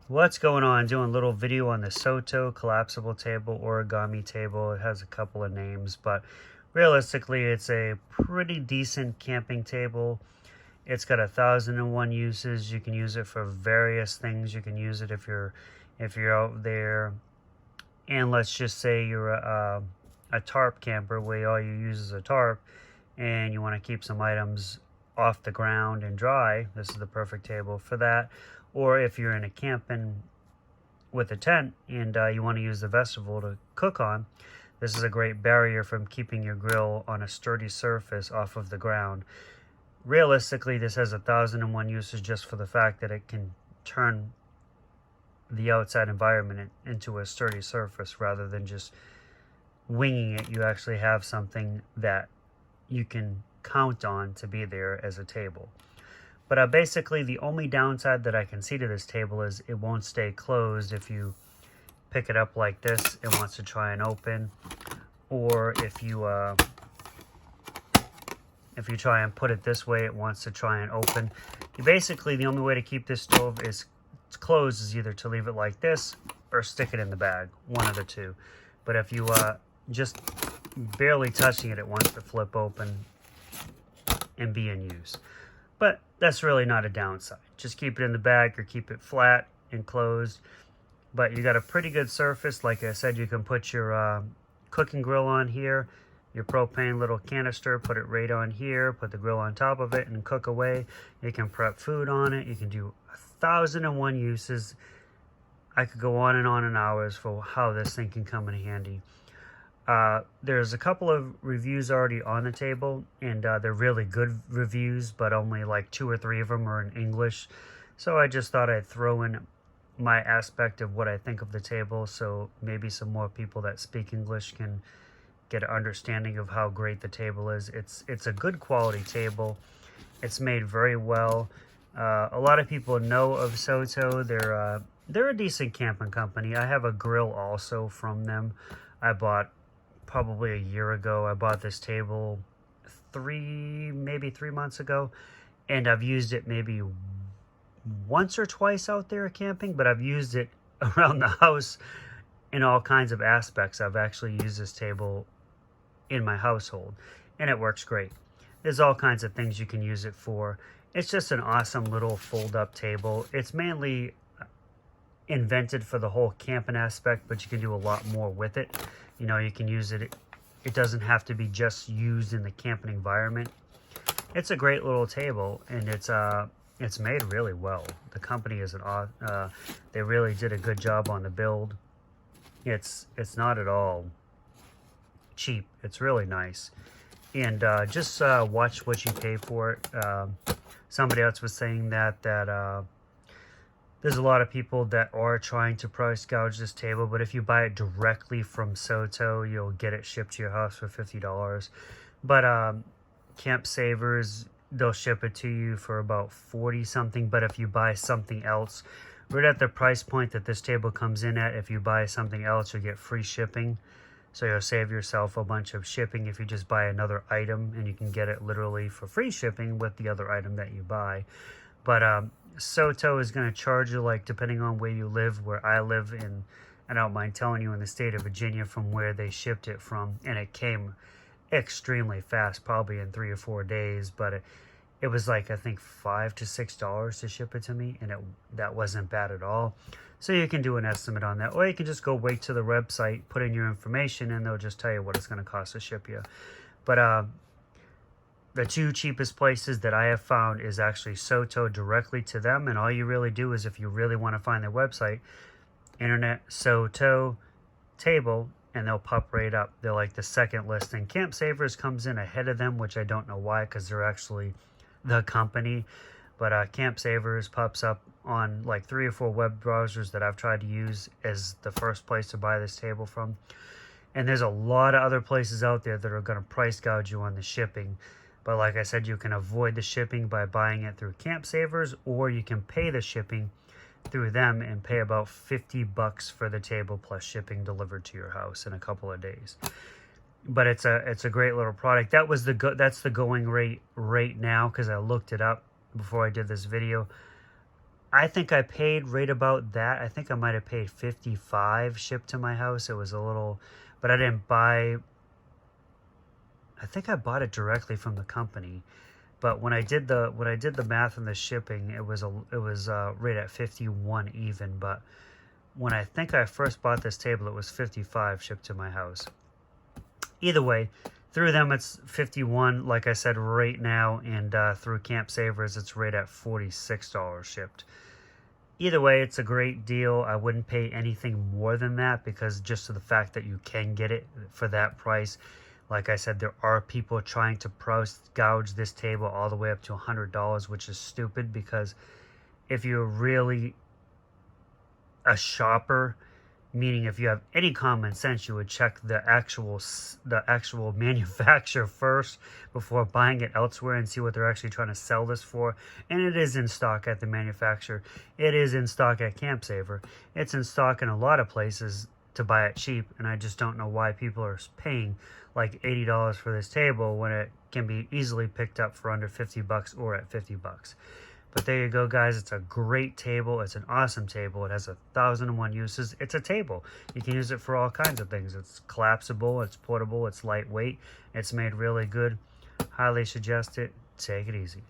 What's going on? Doing a little video on the SOTO collapsible table, origami table. It has a couple of names, but realistically it's a pretty decent camping table. It's got 1,001 uses. You can use it for various things. You can use it if you're out there, and let's just say you're a tarp camper where all you use is a tarp and you want to keep some items off the ground and dry. This is the perfect table for that. Or if you're in a camping with a tent and you want to use the vegetable to cook on, this is a great barrier from keeping your grill on a sturdy surface off of the ground. Realistically, this has 1,001 uses just for the fact that it can turn the outside environment into a sturdy surface rather than just winging it. You actually have something that you can count on to be there as a table. But basically the only downside that I can see to this table is it won't stay closed if you pick it up like this. It wants to try and open, or if you try and put it this way, it wants to try and open. Basically, the only way to keep this stove is closed is either to leave it like this or stick it in the bag, one of the two. But if you just barely touching it, it wants to flip open and be in use. But that's really not a downside. Just keep it in the bag or keep it flat and closed. But you got a pretty good surface. Like I said, you can put your cooking grill on here, your propane little canister, put it right on here, put the grill on top of it and cook away. You can prep food on it. You can do 1,001 uses. I could go on and hours for how this thing can come in handy. There's a couple of reviews already on the table, and they're really good reviews, but only like 2 or 3 of them are in English. So I just thought I'd throw in my aspect of what I think of the table, so maybe some more people that speak English can get an understanding of how great the table is. It's a good quality table. It's made very well. A lot of people know of SOTO. They're a decent camping company. I have a grill also from them. I bought probably a year ago. I bought this table maybe 3 months ago, and I've used it maybe once or twice out there camping, but I've used it around the house in all kinds of aspects. I've actually used this table in my household, and it works great. There's all kinds of things you can use it for. It's just an awesome little fold-up table. It's mainly invented for the whole camping aspect, but you can do a lot more with it. You know, you can use it. It doesn't have to be just used in the camping environment. It's a great little table, and it's made really well. The company is they really did a good job on the build. It's not at all cheap. It's really nice, and just watch what you pay for it. Somebody else was saying that there's a lot of people that are trying to price gouge this table, but if you buy it directly from SOTO, you'll get it shipped to your house for $50. But Camp Savers, they'll ship it to you for about 40 something. But if you buy something else, right at the price point that this table comes in at, if you buy something else, you'll get free shipping. So you'll save yourself a bunch of shipping if you just buy another item, and you can get it literally for free shipping with the other item that you buy. But SOTO is going to charge you, like, depending on where you live. Where I live in, I don't mind telling you, in the state of Virginia, from where they shipped it from, and it came extremely fast, probably in 3 or 4 days. But it was like, I think $5 to $6 to ship it to me, and that wasn't bad at all. So you can do an estimate on that, or you can just go wait to the website, put in your information, and they'll just tell you what it's going to cost to ship you. But the 2 cheapest places that I have found is actually SOTO directly to them, and all you really do is, if you really want to find their website, internet SOTO table, and they'll pop right up. They're like the second listing. Camp Savers comes in ahead of them, which I don't know why, because they're actually the company. But Camp Savers pops up on like 3 or 4 web browsers that I've tried to use as the first place to buy this table from. And there's a lot of other places out there that are going to price gouge you on the shipping. But like I said, you can avoid the shipping by buying it through Camp Savers, or you can pay the shipping through them and pay about $50 for the table plus shipping delivered to your house in a couple of days. But it's a great little product. That's the going rate right now, because I looked it up before I did this video. I think I paid right about that. I think I might have paid 55 shipped to my house. It was a little, but I didn't buy. I think I bought it directly from the company. But when I did the math and the shipping, it was right at 51 even. But when I think I first bought this table, it was 55 shipped to my house. Either way, through them it's 51, like I said, right now, and through Camp Savers it's right at $46 shipped. Either way, it's a great deal. I wouldn't pay anything more than that, because just of the fact that you can get it for that price. Like I said, there are people trying to price gouge this table all the way up to $100, which is stupid, because if you're really a shopper, meaning if you have any common sense, you would check the actual manufacturer first before buying it elsewhere and see what they're actually trying to sell this for. And it is in stock at the manufacturer. It is in stock at Camp Saver. It's in stock in a lot of places to buy it cheap, and I just don't know why people are paying like $80 for this table when it can be easily picked up for under 50 bucks or at 50 bucks. But there you go, guys. It's a great table. It's an awesome table. It has 1,001 uses. It's a table. You can use it for all kinds of things. It's collapsible. It's portable. It's lightweight. It's made really good. Highly suggest it. Take it easy.